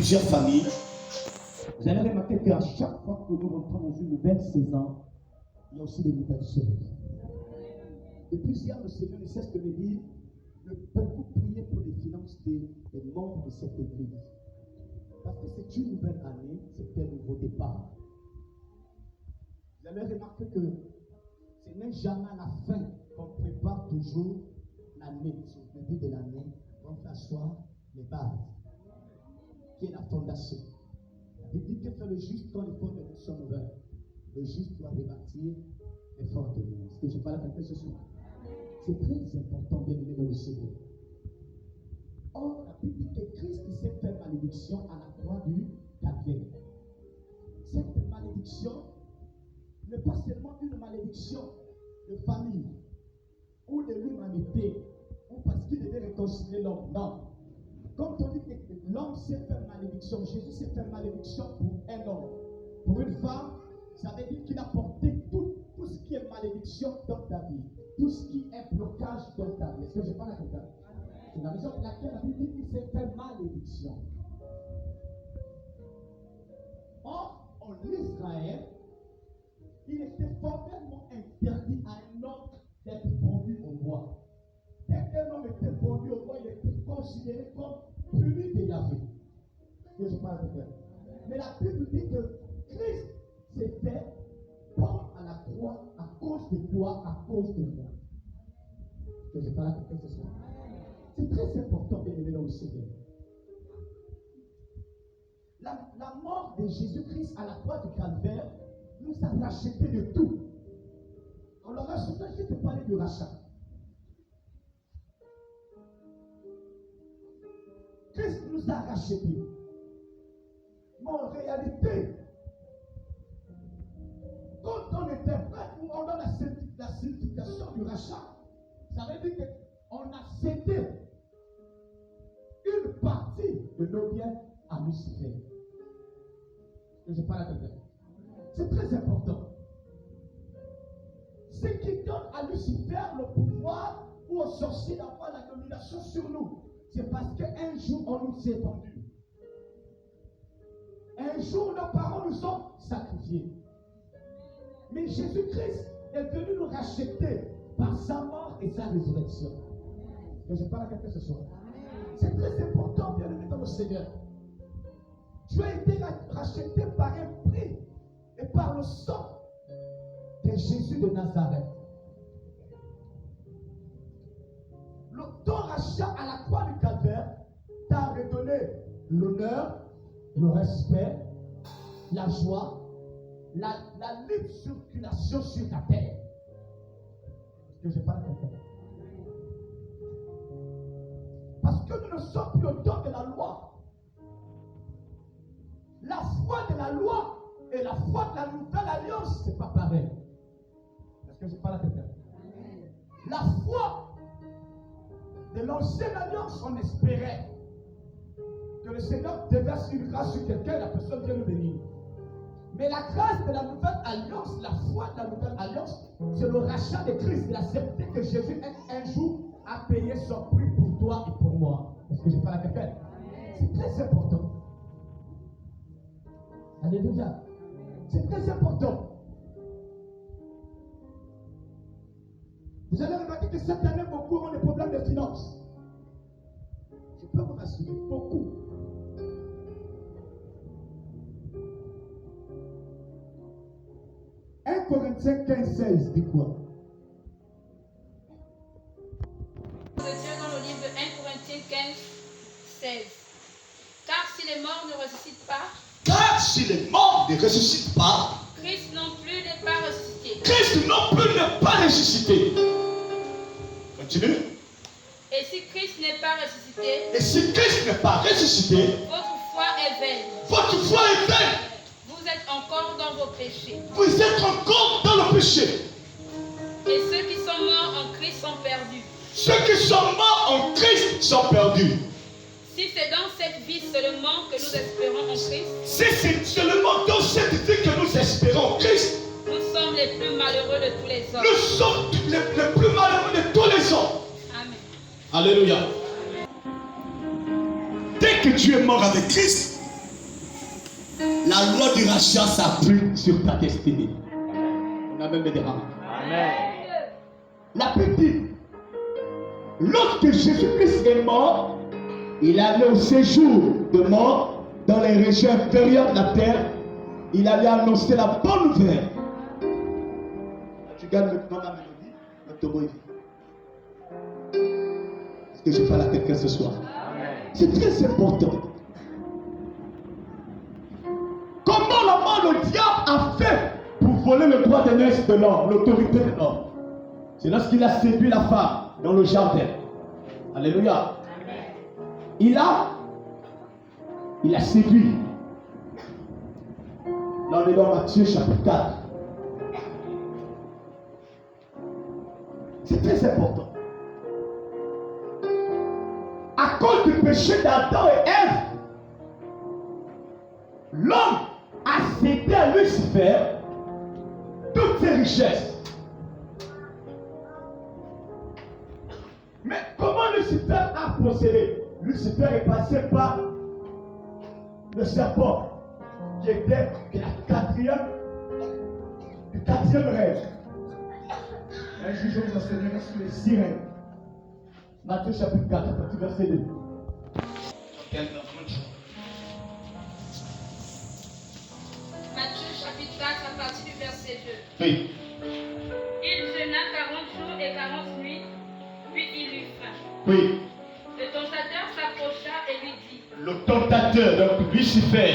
plusieurs familles, vous allez remarquer qu'à chaque fois que nous rentrons dans une nouvelle saison, il y a aussi des nouvelles choses. Depuis hier, le Seigneur ne cesse de me dire de beaucoup prier pour les finances des membres de cette église. Parce que c'est une nouvelle année, c'est un nouveau départ. Vous allez remarquer que ce n'est jamais à la fin qu'on prépare toujours l'année. C'est au début de l'année qu'on s'assoit les bases, qui est la fondation. La Bible dit que fait le juste quand les fondations sont ouvertes. Le juste doit rebâtir les fondements. Est-ce que je parle à quelqu'un ce soir? C'est très important, bien aimé dans le Seigneur. Or, la Bible dit que Christ s'est fait malédiction à la croix du Calvaire. Cette malédiction n'est pas seulement une malédiction de famille ou de l'humanité, ou parce qu'il devait réconcilier l'homme. Non. Quand on dit que l'homme s'est fait malédiction, Jésus s'est fait malédiction pour un homme. Pour une femme, ça veut dire qu'il a porté tout ce qui est malédiction dans ta vie, tout ce qui est blocage dans ta vie. Est-ce que je parle à quelqu'un? C'est la raison pour laquelle la Bible dit qu'il s'est fait malédiction. Or, en Israël, il était formellement interdit à un homme d'être pendu au bois. Dès qu'un homme était pendu au bois, il était considéré comme puni de Yahvé. Que je parle de quelqu'un. Mais la Bible dit que Christ s'est fait pendre à la croix à cause de toi, à cause de moi. Que je parle à quelqu'un ce soir. C'est très important, bien aimé dans le Seigneur. La mort de Jésus-Christ à la croix du Calvaire nous a racheté de tout. On l'a racheté, je te parlais de rachat. Christ nous a racheté. Mais en réalité, quand on interprète ou on a la signification du rachat, ça veut dire qu'on a cédé une partie de nos biens à Lucifer. Je ne parle pas de c'est très important. Ce qui donne à Lucifer le pouvoir ou aux sorciers d'avoir la domination sur nous, c'est parce qu'un jour on nous s'est vendu. Un jour nos parents nous ont sacrifiés. Mais Jésus-Christ est venu nous racheter par sa mort et sa résurrection. Que je parle à quelqu'un ce soir. C'est très important, bien aimé dans le Seigneur. Tu as été racheté par un prix et par le sang de Jésus de Nazareth. Ton rachat à la croix du Calvaire t'a redonné l'honneur, le respect, la joie, la libre circulation sur la terre. Que je parle comme ça. Parce que nous ne sommes plus au temps de la loi. La foi de la loi et la foi de la nouvelle alliance, c'est pas pareil. Est-ce que je parle à quelqu'un? La foi de l'ancienne alliance, on espérait que le Seigneur déverse une grâce sur quelqu'un et la personne vient nous bénir. Mais la grâce de la nouvelle alliance, la foi de la nouvelle alliance, c'est le rachat de Christ, c'est l'accepter que Jésus un jour a payé son prix pour toi et pour moi. Est-ce que je parle à quelqu'un? C'est très important. Alléluia. C'est très important. Vous allez remarquer que cette année, beaucoup ont des problèmes de finances. Je peux vous rassurer, beaucoup. Corinthiens 15-16 dit quoi? De Dieu dans le livre de 1 Corinthiens 15-16. Car si les morts ne ressuscitent pas, Christ non plus n'est pas ressuscité. Christ non plus n'est pas ressuscité. Continue. Et si Christ n'est pas ressuscité, votre foi est vaine. Votre foi est vaine. Vous êtes encore dans vos péchés. Vous êtes encore dans le péché. Et ceux qui sont morts en Christ sont perdus. Ceux qui sont morts en Christ sont perdus. Si c'est dans cette vie seulement que nous espérons en Christ, si c'est seulement dans cette vie que nous espérons en Christ, nous sommes les plus malheureux de tous les hommes. Nous sommes les plus malheureux de tous les hommes. Amen. Alléluia. Dès que tu es mort avec Christ, La loi du rachat s'applique sur ta destinée. On a même des rames. Amen. La Bible dit, lorsque Jésus-Christ est mort, il allait au séjour de mort dans les régions inférieures de la terre. Il allait annoncer la bonne nouvelle. Tu gardes maintenant la mélodie, notre mot. Est-ce que je parle à quelqu'un ce soir? C'est très important. Comment le diable a fait pour voler le droit d'aînesse de l'homme, l'autorité de l'homme? C'est lorsqu'il a séduit la femme dans le jardin. Alléluia. Il a séduit. Là, on est dans Matthieu chapitre 4. C'est très important. À cause du péché d'Adam et Ève, l'homme a cédé à Lucifer toutes ses richesses. Mais comment Lucifer a procédé? Lucifer est passé par le serpent qui était du quatrième rêve. Un jour, je vous enseignerai sur les sirènes. Matthieu chapitre 4, verset 2. Matthieu chapitre 4 à partir du verset 2. Oui. Il jeûna 40 jours et 40 nuits, puis il eut faim. Oui. Le tentateur s'approcha et lui dit, Le tentateur, donc Lucifer,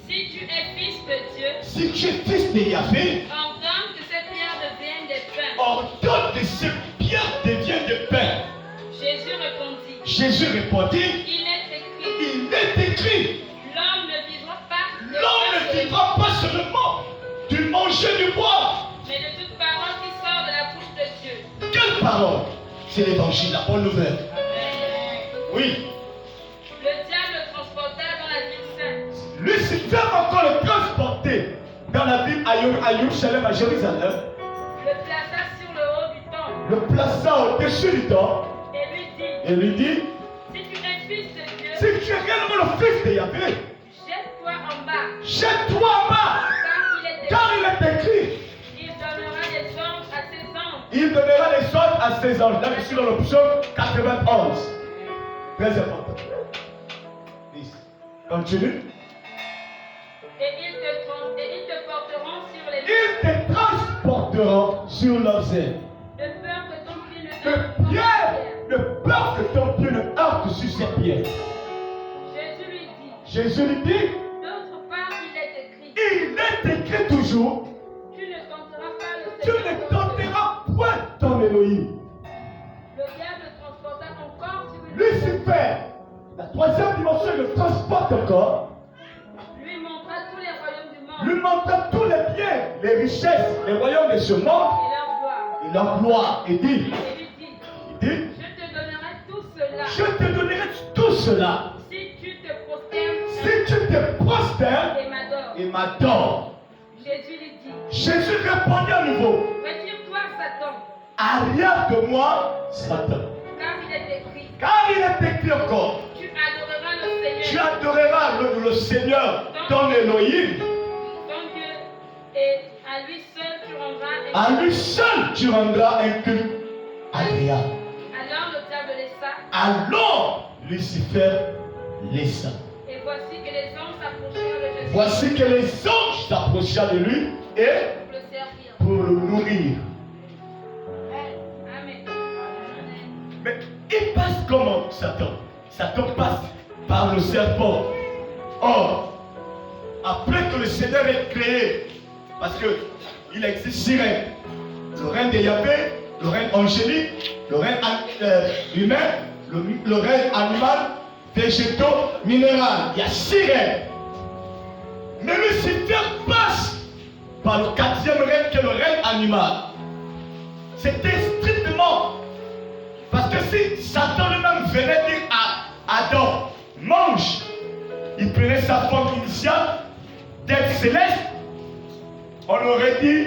si tu es fils de Dieu, si tu es fils de Yahvé, ordonne que cette pierre devienne des pains. ordonne que ces pierres deviennent des pains. Jésus répondit, Jésus répondit, il est écrit, il est écrit, l'homme ne vivra pas de l'homme pain ne vivra pas seulement du manger du bois. mais de toute parole qui sort de la bouche de Dieu. Quelle parole? C'est l'évangile, la bonne nouvelle. Oui. Le diable le transporta dans la ville sainte. Lucifer encore le transporté dans la ville à Yerusalem, à Jérusalem, Le plaça sur le haut du temple le plaça au-dessus du temple et lui dit, et lui dit, si tu es fils de Dieu, si tu es réellement le fils de Yahvé, jette-toi en bas, jette-toi en bas, car il est écrit, il donnera des ordres à ses anges. il donnera les ordres à ses anges. Là, je suis dans le psaume 91. Très important. Continue. Et ils te porteront sur les Ils te transporteront sur leurs ailes. de peur que ton pied ne De heurte contre pierre, la pierre. de peur que ton pied ne heurte sur ses pieds. Jésus lui dit, Jésus lui dit, d'autre part il est écrit, il est écrit toujours, tu ne tenteras pas le tu Seigneur ne ton Dieu. tenteras point ton Élohim. Le diable le transporta encore sur une Lucifer, la troisième dimension, le transporte encore, lui montra tous les royaumes du monde lui montre tous les biens, les richesses, les royaumes de ce monde et leur gloire. et leur gloire. Et dit, Et lui dit, il dit, je te donnerai tout cela je te donnerai tout cela si tu te prosternes si tu te prosternes et m'adores. et m'adores. Jésus lui dit, Jésus répondit à nouveau, retire-toi Satan, arrière de moi, Satan. car il est écrit, Car il est écrit encore, tu adoreras le tu Seigneur, adoreras le Seigneur, ton Élohim. ton Dieu, et à lui seul tu rendras À lui seul tu rendras un culte agréable. Alors le diable laissa, Alors Lucifer laissa. et voici que les anges s'approchèrent de Jésus Voici que les anges s'approchèrent de lui et pour le servir. pour le nourrir. Amen. Mais il passe comment, Satan? Satan passe par le serpent. Or, après que le Seigneur est créé, parce qu'il existe six règnes, le règne de Yahvé, le règne angélique, le règne humain, le règne animal, végétaux, minéral. Il y a six règnes. Mais Lucifer passe par le quatrième règne qui est le règne animal. C'était strictement. Parce que si Satan lui-même venait dire à Adam, mange, il prenait sa forme initiale d'être céleste, on aurait dit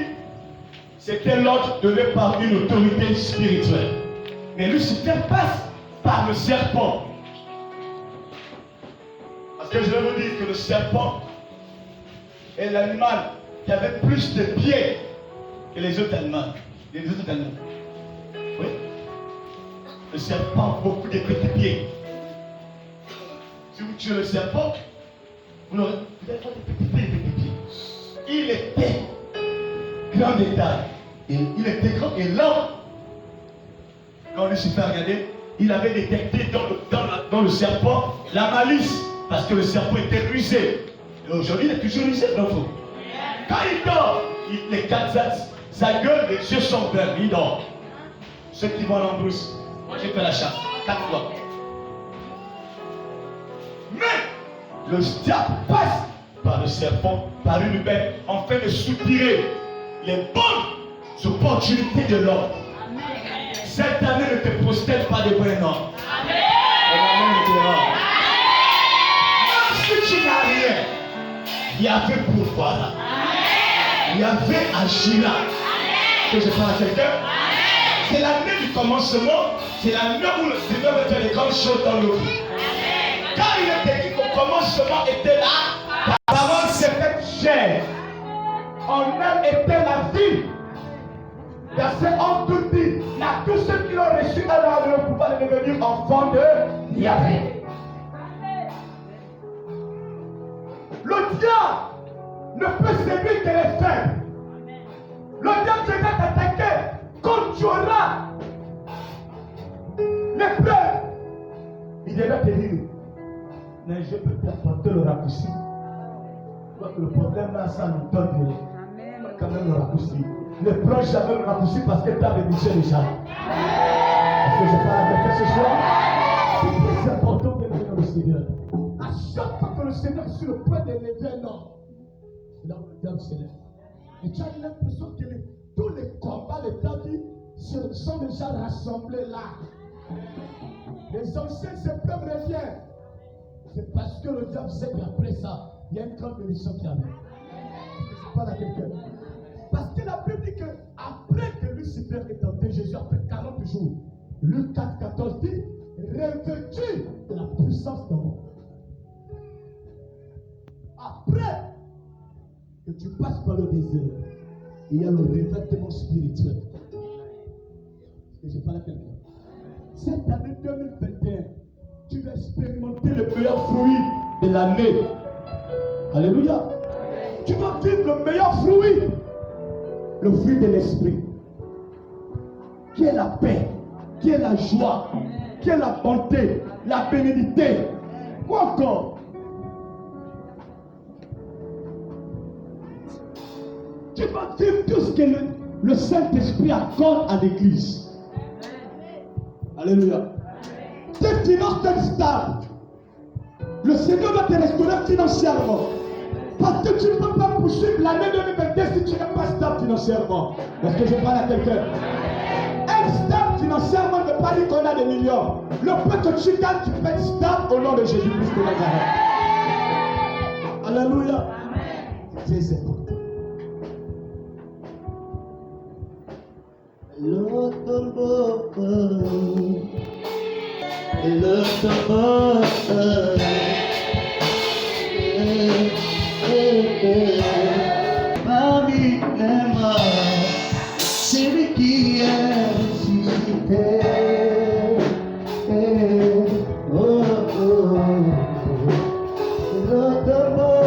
c'était l'ordre donné par une autorité spirituelle. Mais Lucifer passe par le serpent. Parce que je vais vous dire que le serpent est l'animal qui avait plus de pieds que les autres animaux. Oui. Le serpent a beaucoup de petits pieds. Si vous tuez le serpent, vous n'aurez peut-être pas des petits pieds. Il était grand de taille. Il était grand et lent. Quand Lucifer a regardé, il avait détecté dans le serpent la malice. Parce que le serpent était rusé. Et aujourd'hui, il est toujours rusé dans vous. Quand il dort, les quatre axes, sa gueule, les yeux sont verts, il dort. Ceux qui vont à l'embrousse, moi j'ai fait la chasse, 4 fois. Mais le diable passe par le serpent, par une bête, en train de soupirer les bonnes opportunités de l'homme. Cette année ne te prosterne pas devant un homme. Amen. Même si tu n'as rien, il y avait pourquoi là. Il y avait Agila. Que je parle à quelqu'un. C'est l'année du commencement. C'est l'année où le Seigneur va faire les grandes choses dans le vie. Quand il était dit qu'au commencement était là, la parole s'est faite chair. En elle était la vie. Verset 11 tout dit, à tous ceux qui l'ont reçu, elle a le pouvoir de devenir enfants de Yahvé. Le diable ne peut séduire que les faibles. Le diable se va t'attaquer quand tu auras l'épreuve. Il devrait te dire, mais je peux t'apporter le raccourci. Le problème là, ça nous donne quand même le raccourci. Ne prends jamais le raccourci parce que tu as bénéficié déjà. Est-ce que je parle à quelqu'un ce soir? C'est très important de venir au Seigneur. À chaque fois que le Seigneur est sur le point d'élever un homme, c'est là où le diable s'élève. Et tu as l'impression que tous les combats de ta vie sont déjà rassemblés là. Les anciennes épreuves reviennent. C'est parce que le diable sait qu'après ça, il y a une grande bénédiction qui arrive. Je parle à quelqu'un. Parce que la Bible dit qu'après que Lucifer est tenté Jésus, après 40 jours, Luc 4, 14 dit, revêtu de la puissance de Dieu. Après que tu passes par le désert, il y a le revêtement spirituel. Est-ce que je parle à quelqu'un? Cette année 2021, tu vas expérimenter le meilleur fruit de l'année. Alléluia. Tu vas vivre le meilleur fruit. Le fruit de l'esprit. Qui est la paix, qui est la joie, qui est la bonté, la bénédiction. Quoi encore? Tu vas vivre tout ce que le Saint-Esprit accorde à l'église. Alléluia. Tes finances sont stables. Le Seigneur va te restaurer financièrement. Parce que tu ne peux pas poursuivre l'année 2022 si tu n'es pas stable financièrement. Est-ce que je parle à quelqu'un? Être stable financièrement ne veut pas dire qu'on a des millions. Le peu que tu gagnes, tu peux être stable au nom de Jésus-Christ de Nazareth. Alléluia. C'est très important. Parmi les morts, c'est lui qui est ressuscité. Oh, oh, notre mort,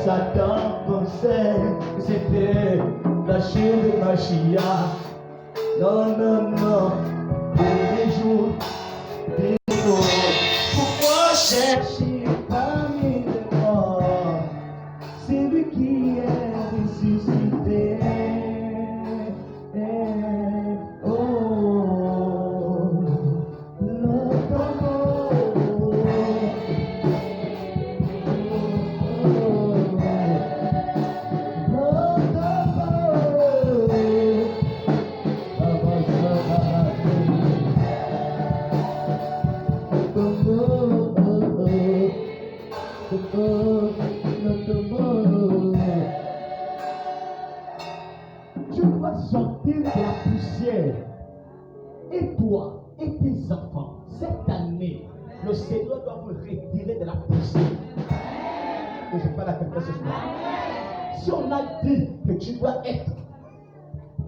Satan pensait que c'était la chair de Machia. Non, non, non. Des jours, des jours. Pourquoi chercher parmi les morts? C'est lui qui est ressuscité. Oh, notre amour. Tu dois sortir de la poussière. Et toi et tes enfants, cette année, le Seigneur doit vous retirer de la poussière. Et je parle à quelqu'un ce soir. Si on a dit que tu dois être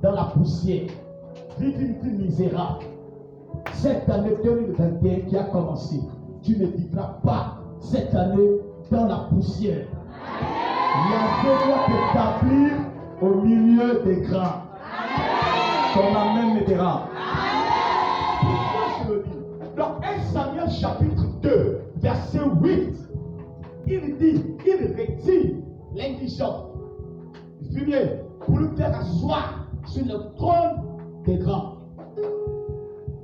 dans la poussière, vivre une vie misérable, cette année 2021 qui a commencé, tu ne vivras pas cette année dans la poussière. L'enfant doit t'établir au milieu des grands. Ton amen m'aidera. Pourquoi je le dis? Dans 1 Samuel chapitre 2, verset 8, il dit, il retire l'indigent, le fumier, pour le faire asseoir sur le trône des grands.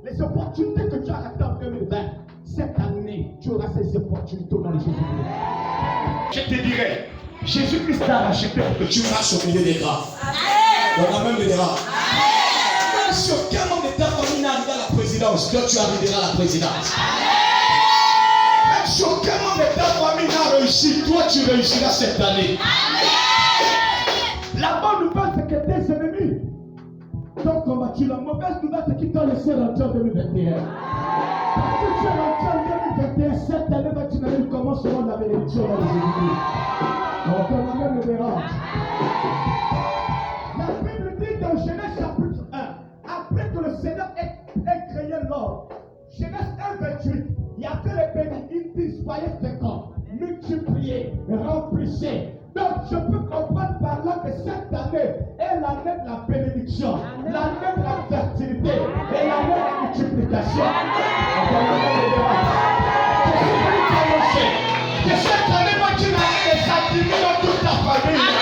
Les opportunités que tu as ratées en 2020, cette année, tu auras ces opportunités dans les Jésus-Christ. Je te dirai, Jésus-Christ t'a racheté pour que tu marches au milieu des grands. On a même des grands. Même si aucun membre de ta famille n'arrive à la présidence, toi tu arriveras à la présidence. Même si aucun membre de ta famille n'a réussi, toi tu réussiras cette année. La bonne nouvelle, c'est que tes ennemis t'ont combattu. La mauvaise nouvelle, c'est qu'ils t'ont laissé rentrer en 2021. Parce que tu es rentré en 2021, cette année, tu n'as eu commencement la bénédiction dans les Jésus-Christ. Donc on a même le dérange. La Bible dit dans Genèse chapitre 1, après que le Seigneur ait créé l'homme, Genèse 1, 28, il y avait les bénis, il dit soyez féconds, multipliez, remplissez. Donc je peux comprendre par là que cette année est l'année de la bénédiction, l'année de la fertilité et l'année de la multiplication. Que cette année va tu l'année des sentiments dans toute ta famille.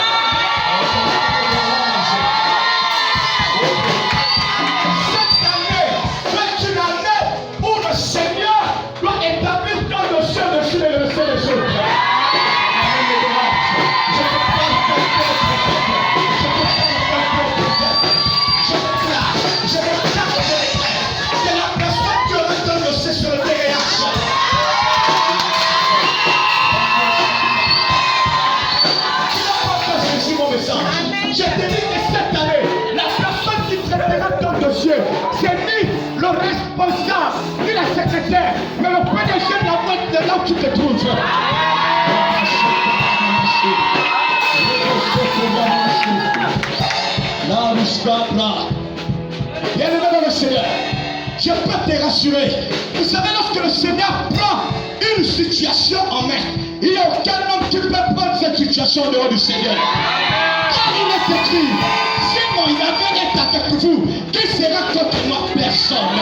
Cette année va une année où le Seigneur doit établir ton dossier dessus et le ciel des choses. Je te dis que cette année, la personne qui traitera ton dossier, c'est ni le responsable, ni la secrétaire, mais le PDG de la boîte de là où tu te trouves. Bien-aimé dans le Seigneur, je peux te rassurer. Vous savez, lorsque le Seigneur prend une situation en main, il n'y a aucun homme qui peut prendre cette situation en dehors du Seigneur. Car il est écrit, sinon il avait été avec vous, qui sera contre moi? Personne.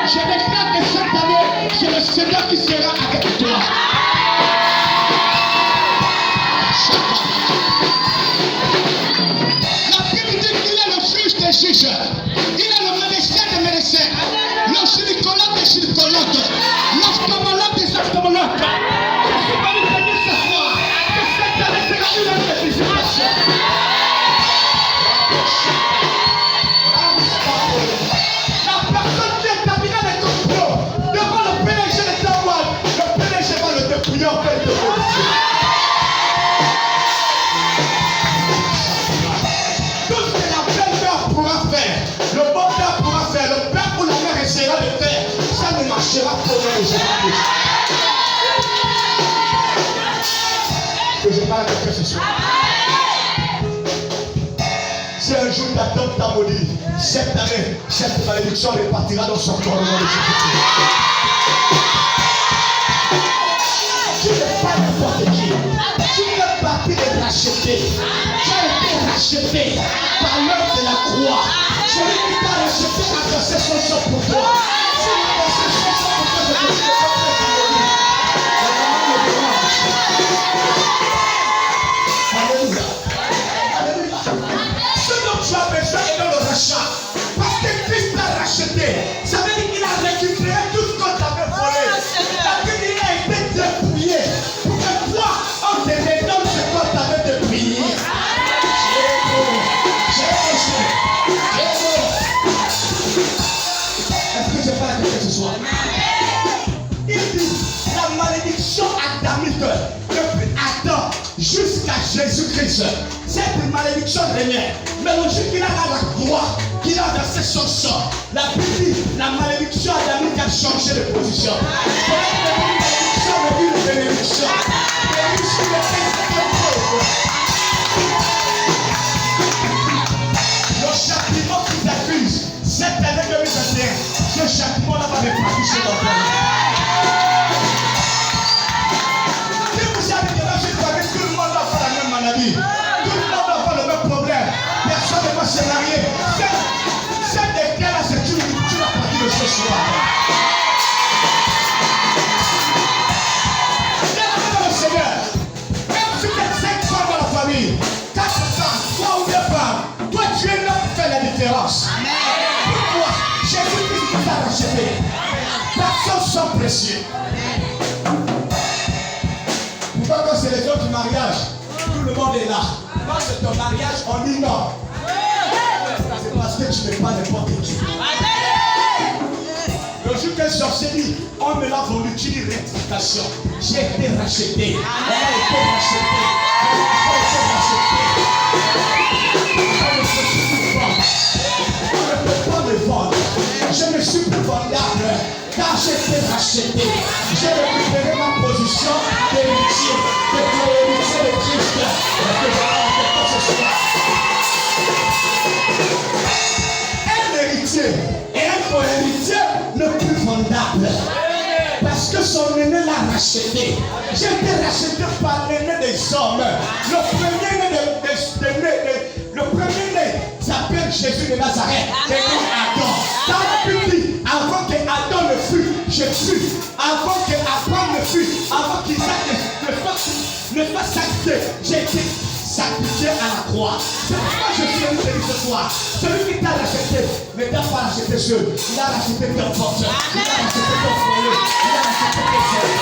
Je déclare que cette année, c'est le Seigneur qui sera avec toi. La Bible dit qu'il est le juge des juges. Il est le médecin des médecins. Le gynécologue des gynécologues. L'ophtalmologue des ophtalmologues. Je suis venu te dire ce soir que cette année sera une année de visitation. La personne qui établira les complots devant le PDG de ta boîte, le PDG va le dépouiller en fait de policier. Tout ce que la belle-mère pourra faire, le beau-père pourra faire, le père ou la mère essaiera de faire, ça ne marchera pas aujourd'hui. Que je parle à quelqu'un ce soir. Si un jour ta tante t'a maudit, cette année, cette malédiction repartira dans son corps au nom de Jésus-Christ. Tu n'es pas n'importe qui. Tu fais partie des rachetés. Tu as été racheté par l'œuvre de la croix. Celui qui t'a racheté a versé son sang pour toi. Si il a versé son sang pour toi, je te dis que c'est pas Alléluia. Alléluia. Ce dont tu as besoin est dans le rachat. Parce que Christ t'a racheté. Ça veut dire qu'il a récupéré tout ce qu'on t'avait volé. La Bible, il a été dépouillé. Pour que toi, on te redonne ce qu'on t'avait dépouillé. Est-ce que je parle à quelqu'un ce soir? Il dit Jésus-Christ, cette malédiction régnait. Mais le jour qu'il a à la croix, qu'il a versé son sang, la Bible dit, la malédiction adamique a changé de position. La malédiction devient une bénédiction. Le châtiment qui t'accuse, cette année 2021, ce châtiment n'a pas de pratique chez ton frère. Si vous avez dérangé de famille, tout le monde va faire la même maladie. Tout le monde va faire le même problème. Personne ne va se marier. Cette éclat-là, c'est une partie de ce soir. Dans le Seigneur, même si tu as 5 femmes dans la famille, 4 femmes, 3 ou 2 femmes, toi tu es là pour faire la différence. Pourquoi? Jésus-Christ nous a racheté. Personne sont précieux. Pourquoi quand c'est les jours du mariage, tout le monde est là. Quand c'est ton mariage, on dit non. C'est parce que tu n'es pas n'importe qui. Le jour qu'un sorcier dit, on me l'a vendu, tu dis rectification. J'ai été racheté. On a été racheté. On a été racheté. On ne peut pas me vendre. Je ne suis plus vendable. Car j'ai été racheté. J'ai récupéré ma position d'héritier, de co-héritier de Christ. Que je vais en ce soir. Un héritier et un co-héritier ne plus vendable. Parce que son aîné l'a racheté. J'ai été racheté par l'aîné des hommes. Le premier-né s'appelle Jésus de Nazareth. Et non Adam. Dans la Bible dit, avant que Adam ne fût, je fus. Avant que Abraham ne fût, avant qu'Isaac ne fasse sacrifier, j'ai été sacrifié à la croix. C'est pourquoi je suis venu te dire ce soir. Celui qui t'a racheté ne t'a pas racheté seul. Il a racheté ton force. Il a racheté ton foyer. Il a racheté tes ailes.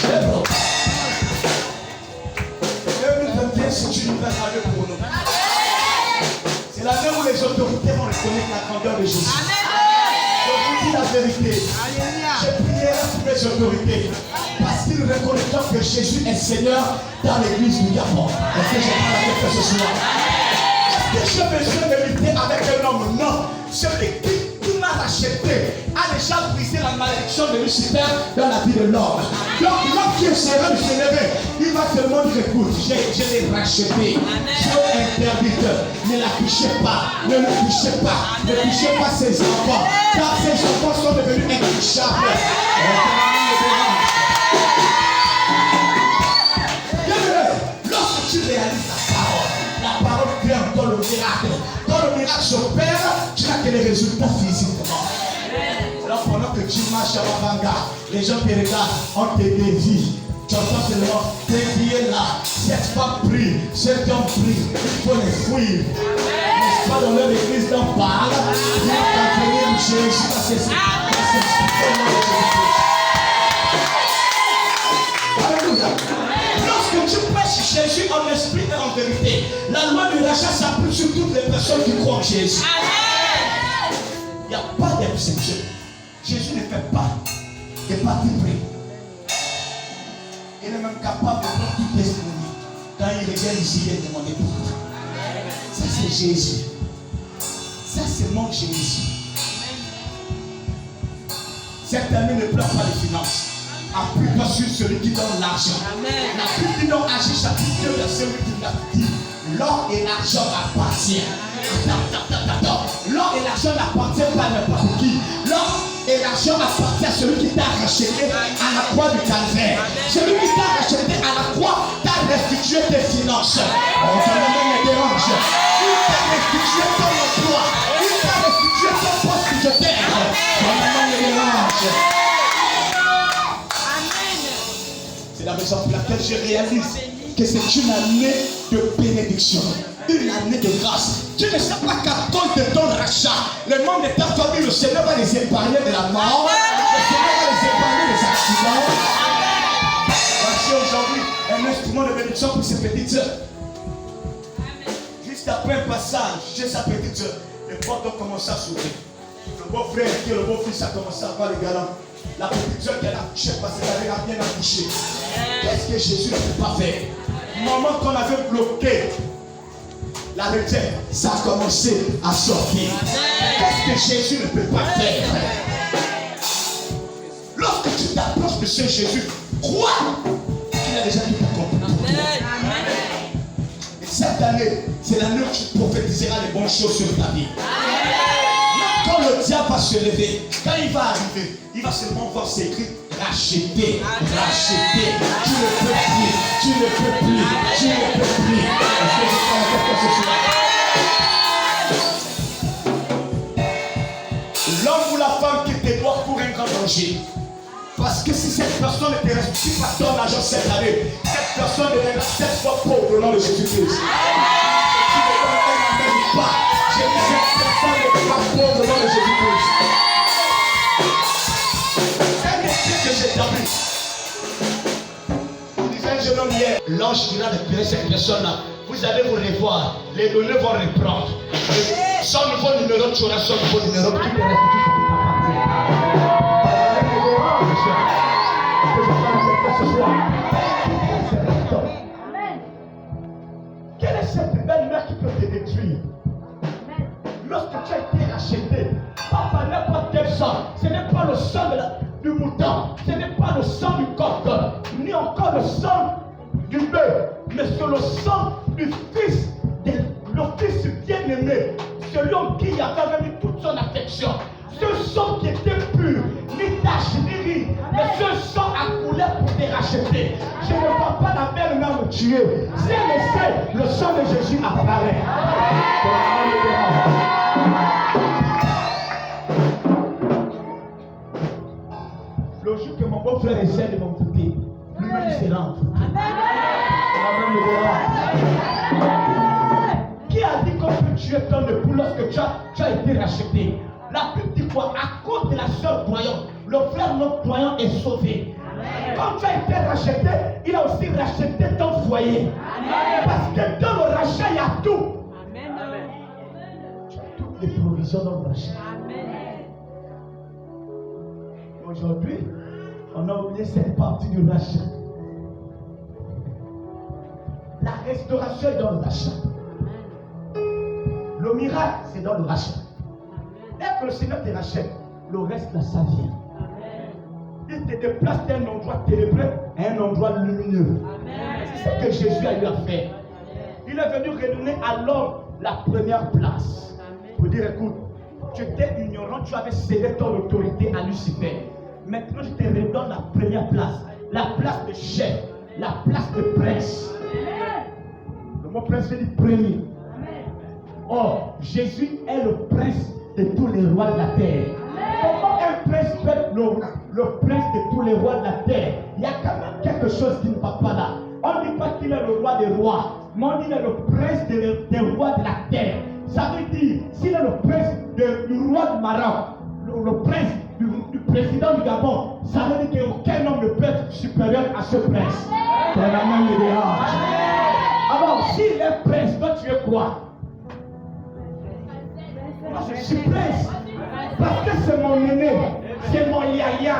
C'est bon. 2021, c'est une nouvelle année pour nous. C'est l'année où les autorités vont reconnaître la grandeur de Jésus. Je vous dis la vérité. J'ai prié pour les autorités. Parce qu'ils reconnaissent que Jésus est Seigneur dans l'église du Gabon. Est-ce que j'ai pas la tête ce soir? Est-ce que j'ai besoin de lutter avec un homme? Non. Celui qui m'a racheté a déjà brisé la malédiction de Lucifer dans la vie de l'homme. Donc l'homme qui essaiera de se lever, il va seulement dire écoute, je l'ai racheté. Je interdite. Ne la touchez pas. Ne le touchez pas. Ne touchez pas ses enfants. Car ses enfants sont devenus intouchables. Lorsque tu réalises la parole crée en toi le miracle. Quand le miracle s'opère, tu n'as que les résultats physiquement. Alors pendant que tu marches à Mavanga, les gens te regardent, on te dévie. Tu entends seulement, dévier là, cette femme prie, cet homme prie, il faut les fuir. N'est-ce pas dans leur église d'en parle? Il faut venir Jésus parce que c'est Alléluia. Lorsque tu prêches Jésus en esprit et en vérité, la loi du rachat s'applique sur toutes les personnes qui croient en Jésus. Il n'y a pas d'exception. Jésus ne fait pas des parties pris. Il est même capable de prendre tout testimony. Quand il revient ici, il est demandé pour. Ça c'est Jésus. Ça c'est mon Jésus. Cette année ne pleure pas les finances. Appuie-toi sur celui qui donne l'argent. La Bible dit dans Agis chapitre 2 verset 8 dit l'or et l'argent appartiennent. Attends. L'or et l'argent n'appartiennent pas à n'importe qui. L'or et l'argent appartient à celui qui t'a racheté à la croix du calvaire. Celui qui t'a racheté à la croix t'a restitué tes finances. Ton nom me dérange. Il t'a restitué ton emploi. Il t'a restitué ton poste budgétaire. Ton nom me dérange. C'est la raison pour laquelle je réalise que c'est une année de bénédiction, une année de grâce. Tu ne sais pas qu'à cause de ton rachat, le monde de ta famille, le Seigneur va les épargner de la mort, le Seigneur va les épargner des accidents. Voici aujourd'hui un instrument de bénédiction pour ses petites soeurs. Juste après un passage chez sa petite soeur, les portes ont commencé à s'ouvrir. Le beau frère qui est le beau fils a commencé à voir les galants. La petite soeur qui a accouché parce qu'elle avait bien accouché. Qu'est-ce que Jésus ne peut pas faire? Au moment qu'on avait bloqué la réserve, ça a commencé à sortir. Qu'est-ce que Jésus ne peut pas faire? Lorsque tu t'approches de ce Jésus, crois qu'il a déjà tout accompli. Et cette année, c'est l'année où tu prophétiseras les bonnes choses sur ta vie. Quand le diable va se lever, quand il va arriver, il va seulement voir ses écrits racheter, racheter. Tu ne peux plus, tu ne peux plus, tu ne peux plus. Est-ce que je parle quelque chose? L'homme ou la femme qui te doit pour un grand danger. Parce que si cette personne ne te respecte pas ton argent cette année, cette personne deviendra 7 fois pauvre au nom de Jésus-Christ. Tu ne donnes pas. Je dis cette personne ne devient pas pauvre au nom de Jésus-Christ. C'est un métier que j'ai établi. Je disais un jeune homme hier, l'ange dira de cette personne-là. Vous allez vous revoir, les données vont reprendre. Son nouveau numéro, tu auras son nouveau numéro, tu te restitues ce qui t'appartient. Quelle est cette belle-mère qui peut te détruire? Lorsque tu as été racheté, pas par n'importe quel sang, ce n'est pas le sang du mouton, ce n'est pas le sang du coq, ni encore le sang du bœuf, mais c'est le sang du Fils, le Fils bien-aimé, celui en qui il y avait mis toute son affection. Ce sang qui était pur, ni tache, ni riz, mais ce sang a coulé pour te racheter. Je ne vois pas la belle-mère me tuer. Si elle essaie, le sang de Jésus apparaît. Le jour que mon beau-frère essaie de m'envoûter, lui-même sera envoûté. Qui a dit qu'on peut tuer ton époux lorsque tu as été racheté? La Bible dit quoi? À cause de la sœur croyante, le frère non croyant est sauvé. Amen. Quand tu as été racheté, il a aussi racheté ton foyer. Amen. Parce que dans le rachat, il y a tout. Amen. Tu as toutes les provisions dans le rachat. Amen. Aujourd'hui, on a oublié cette partie du rachat. La restauration est dans le rachat. Le miracle, c'est dans le rachat. Dès que le Seigneur te rachète, le reste là, ça vient. Il te déplace d'un endroit ténébreux à un endroit lumineux. C'est ce que Jésus a eu à faire. Il est venu redonner à l'homme la première place. Pour dire, écoute, tu étais ignorant, tu avais cédé ton autorité à Lucifer. Maintenant, je te redonne la première place. La place de chef, la place de prince. Le mot prince veut dire premier. Or, Jésus est le prince de tous les rois de la terre. Comment un prince peut être le prince de tous les rois de la terre? Il y a quand même quelque chose qui ne va pas là. On ne dit pas qu'il est le roi des rois, mais on dit qu'il est le prince des rois de la terre. Ça veut dire, s'il est le prince du roi du Maroc, le prince du président du Gabon, ça veut dire qu'aucun homme ne peut être supérieur à ce prince. Dans la main de dérange. Alors, s'il est prince, toi tu es quoi? Moi je suis prince. Parce que c'est mon aîné, c'est mon yaya.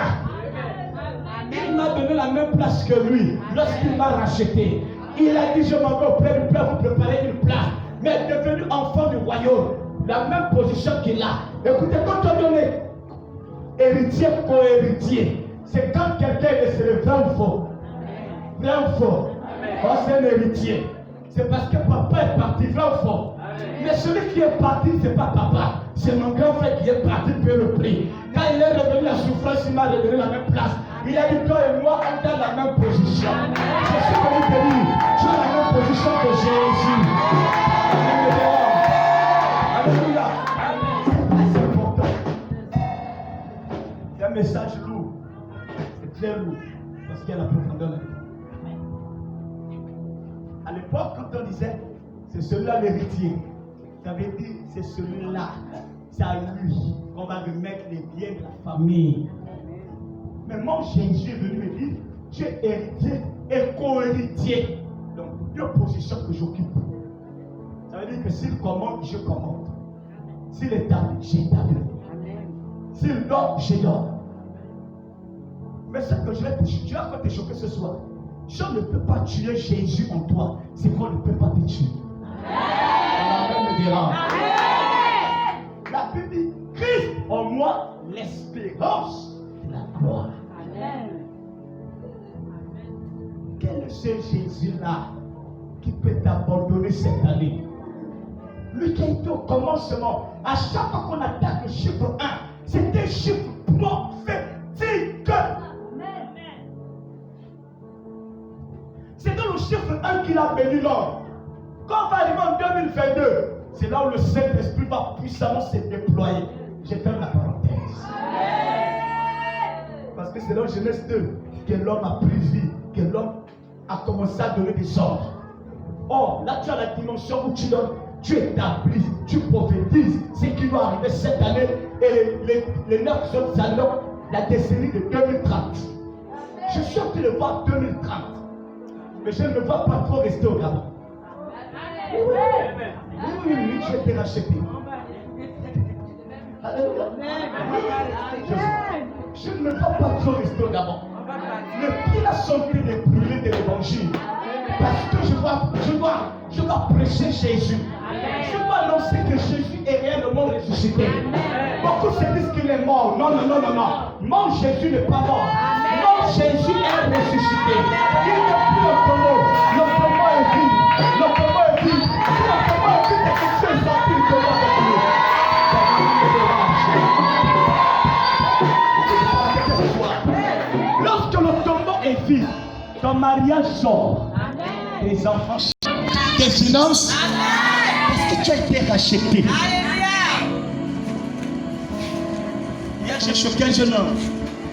Il m'a donné la même place que lui lorsqu'il m'a racheté. Il a dit, je m'en vais auprès du Père vous préparer une place. Mais devenu enfant du royaume, la même position qu'il a. Écoutez, quand on est héritier, co-héritier, c'est quand quelqu'un est le vrai ou faux. Vrai ou faux. Oh, c'est un héritier. C'est parce que papa est parti, vrai ou faux. Mais celui qui est parti, ce n'est pas papa. C'est mon grand frère qui est parti pour le prix. Quand il est revenu à la souffrance, il m'a redonné la même place. Il a dit, toi et moi, on est dans la même position. C'est ce que vous te dis. Tu as la même position que Jésus. Alléluia. C'est important. C'est un message lourd. C'est très lourd. Parce qu'il y a la profondeur là. À l'époque, quand on disait, c'est celui-là l'héritier, ça veut dire, c'est celui-là, c'est à lui qu'on va remettre les biens de la famille. Mais moi, Jésus est venu me dire, tu es héritier et co-héritier. Donc, deux positions que j'occupe. Ça veut dire que s'il commande, je commande. S'il établit, j'établis. S'il donne, je donne. Mais ce que je vais te choquer ce soir, si on ne peut pas tuer Jésus en toi, c'est qu'on ne peut pas te tuer. Amen me dira. La Bible dit, Christ en moi, l'espérance de la gloire. Quel est ce Jésus-là qui peut t'abandonner cette année? Lui qui a été au commencement, à chaque fois qu'on attaque le chiffre 1, c'est un chiffre prophétique. C'est dans le chiffre 1 qu'il a béni l'homme. Quand on va arriver en 2022, c'est là où le Saint-Esprit va puissamment se déployer. Je ferme la parenthèse. Parce que c'est dans Genèse 2 que l'homme a pris vie, que l'homme a commencé à donner des ordres. Or, là tu as la dimension où tu donnes, tu établis, tu prophétises ce qui va arriver cette année et les 9 autres années, la décennie de 2030. Je suis en train de voir 2030. Mais je ne me vois pas trop rester au Gabon. Oui, tu as été racheté. Alléluia. Je ne me vois pas trop rester au Gabon. Le pied a chanté de brûler de l'évangile. Parce que je dois prêcher Jésus. Je dois annoncer que Jésus est réellement ressuscité. Beaucoup se disent qu'il est mort. Non. Non, Jésus n'est pas mort. Non, Jésus est ressuscité. Il n'est plus au tombeau. Le tombeau est vide. Le tombeau est vide. Si le tombeau est vide, c'est que Dieu est sorti du tombeau avec nous. Lorsque le tombeau est vide, ton mariage sort. Tes enfants sortent. Tes finances. Parce que tu as été racheté. Hier, j'ai choqué un jeune homme.